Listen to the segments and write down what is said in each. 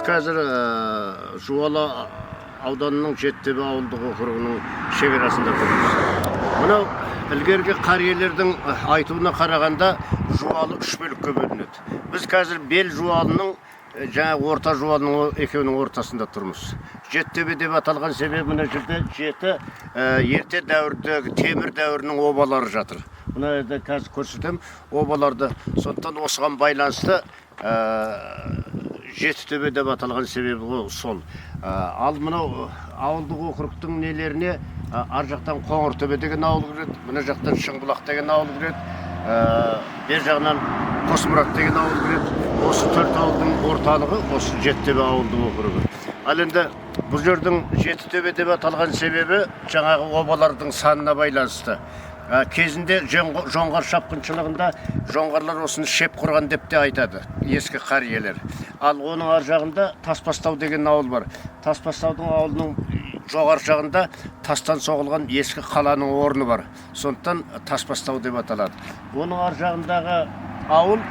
қазір Жуалы ауданының Жеттөбе ауылдық округінің шекарасында тұрмыз. Мынау ілгергі қариелердің айтуына қарағанда Жуалы 3 бөлікке бөлінеді. Біз қазір Бел Жуалының жаңа орта Жуалының екеуінің ортасында тұрмыз. Жеттөбе деп аталған себебі мына жерде жеті ерте дәуірдегі темір дәуірінің обалары жатыр. Мына жерде қазір көрсетем обаларды. Сондықтан осыған байланысты Жетітөбе деп аталған себебі сол. Ал мынау ауылдық округтың нелеріне ар жақтан Қоңыртөбе деген ауыл кіреді, мына жақтан Шыңбұлақ деген ауыл кіреді, бер жағынан Қосмұрат деген ауыл кіреді. Осы төрт ауылдың орталығы осы Жетітөбе ауылдық округі. Ал енді бұл жердің Жетітөбе деп аталған себебі жаңағы обалардың санына байланысты. Кезінде жоңғар шапқыншылығында жоңғарлар осыны шеп құрған деп те айтады ескі қариелер. Ал оның ар жағында Тасбастау деген ауыл бар. Тасбастаудың ауылының жоғары жағында тастан соғылған ескі қаланың орны бар. Сондықтан Тасбастау деп аталады. Оның ар жағындағы ауыл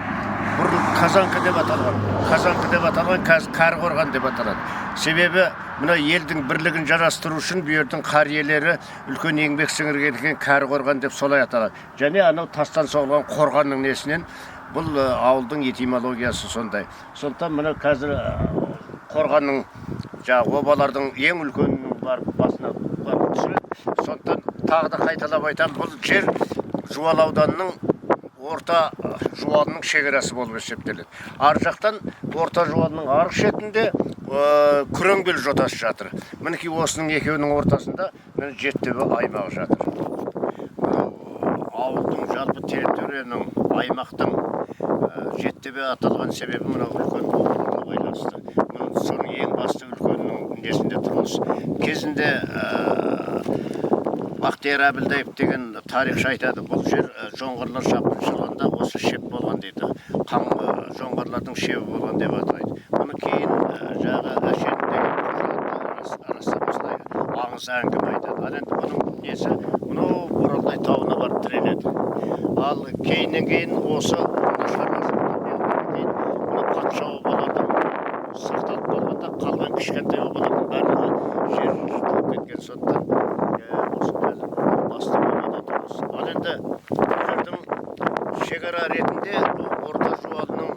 бұрын Казанка деп аталған. Казанка деп аталған, қазір Кәріқорған деп аталады. Себебі мына елдің бірлігін жарастыру үшін бұл жердің қариелері үлкен еңбек сіңірген екен, Кәріқорған деп солай аталады. Және анау тастан соғылған қорғанның несінен бұл ауылдың этимологиясы сондай. Сондықтан мына қазір қорғанның жаңағы обалардың ең үлкенінің басына түсіреді. Сондықтан тағы да қайталап айтамын, бұл жер Жуалы ауданының орта Жуалының шекарасы болып есептеледі. Ар жақтан орта Жуалының арғы шетінде Күреңбел жотасы жатыр. Мінекей осының екеуінің ортасында Жетітөбе аймағы жатыр. Ауылдың жалпы территорияның аймақтың Жетітөбе аталған себебі мына үлкен болуына байланысты. Соның ең басты үлкенінің несінде тұрмыз. Кезінде Бақтияр Әбілдаев деген тарихшы айтады, бұл жер жоңғарлар шапқыншылығында осы шеп болған дейді. Жоңғарлардың шебі болған деп атайды. Бұны кейін жағы әшен деген арасамыздай аңыз әңгіме айтады. Ал енді бұның несі, мұны Боралдай тауына барып тіреледі. Ал кейіннен кейін осы патша обалардың сақталып болғанда қалған кішкентай обалардың барлығы жер жұтылып кеткен. Сондықтан басты болмада тұрмыз. Ал енді жердің шекара ретінде орта Жуалының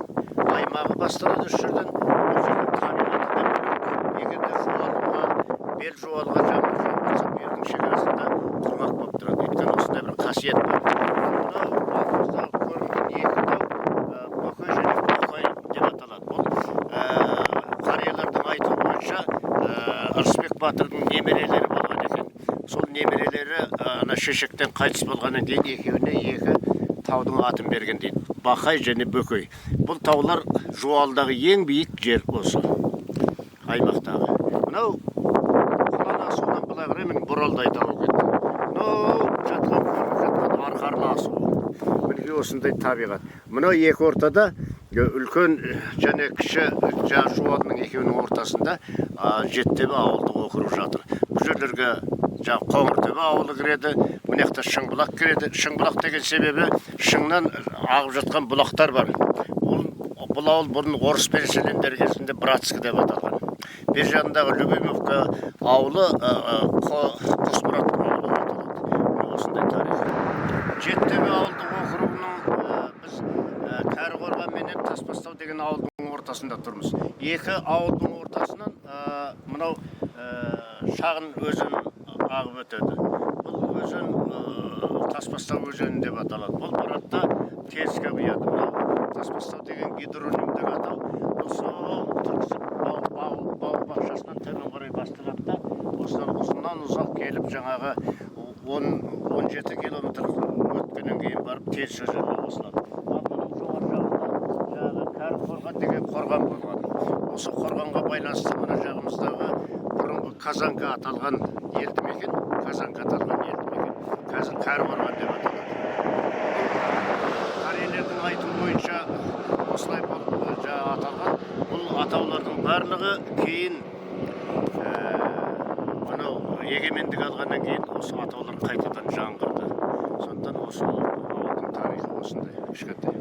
аймағы басталады үш жерден. Бұл жердің табиғаты да бөлек. Егерде Жуалыға, Бел Жуалыға жаман болса, бердің шекарасында тұрмақ болып тұрады. Өйткені осындай бір қасиет бар. Мынау алдымыздағы көрінген екі тау Бөкей және Боқай деп аталады. Бұл қариялардың айтуы бойынша Ырысбек батырдың немерелері болған екен. Сол немерелері шешектен қайтыс болғаннан кейін екеуіне екі таудың атын берген дейді. Бақай және Бөкей. Бұл таулар Жуалыдағы ең биік жер осы аймақтағы. Мынау құлан асуынан былай қарай мен Боралдай тауы кетті. Мынау жатқан Арқарлы асуы. Мінекей осындай табиғат. Мынау екі ортада үлкен және кіші Жуалының екеуінің ортасында Жетітөбе ауылдық округ жатыр. Бұл жерлерге Қоңыртөбе ауылы кіреді, мұнақта Шыңбұлақ кіреді. Шыңбұлақ деген себебі шыңнан ағып жатқан бұлақтар бар. Бұл ауыл бұрын орыс переселендері кезінде Братский деп аталған. Бер жағындағы Любимовка ауылы Қосмұрат ауылы аталады. Осындай тарих. Жетітөбе ауылдық округінің біз Кәріқорған менен Тасбастау деген ауылдың ортасында тұрмыз. Екі ауылдың ортасынан мынау шағын өзен ағып өтеді. Бұл өзен Тасбастау өзені деп аталады. Бұл баратта теріске құяды. Тасбастау деген гидронимдік атау. Бұл сол тұрғызып бау бақшасынан төмен қарай басталады да, осыдан ұзынан ұзақ келіп жаңағы 10-17 километр өткеннен кейін барып теріс өзенге қосылады. Кәріқорған деген қорған болған. Осы қорғанға байланысты мына жағымыздағы бұрынғы Казанка аталған елді мекен, қазір Кәріқорған деп аталады. Қариелердің айтуы бойынша осылай болып аталған. Бұл атаулардың барлығы кейін егемендік алғаннан кейін осы атаулар қайтадан жаңғырды. Сондықтан осы ауылдың тарихы осындай кішкентай.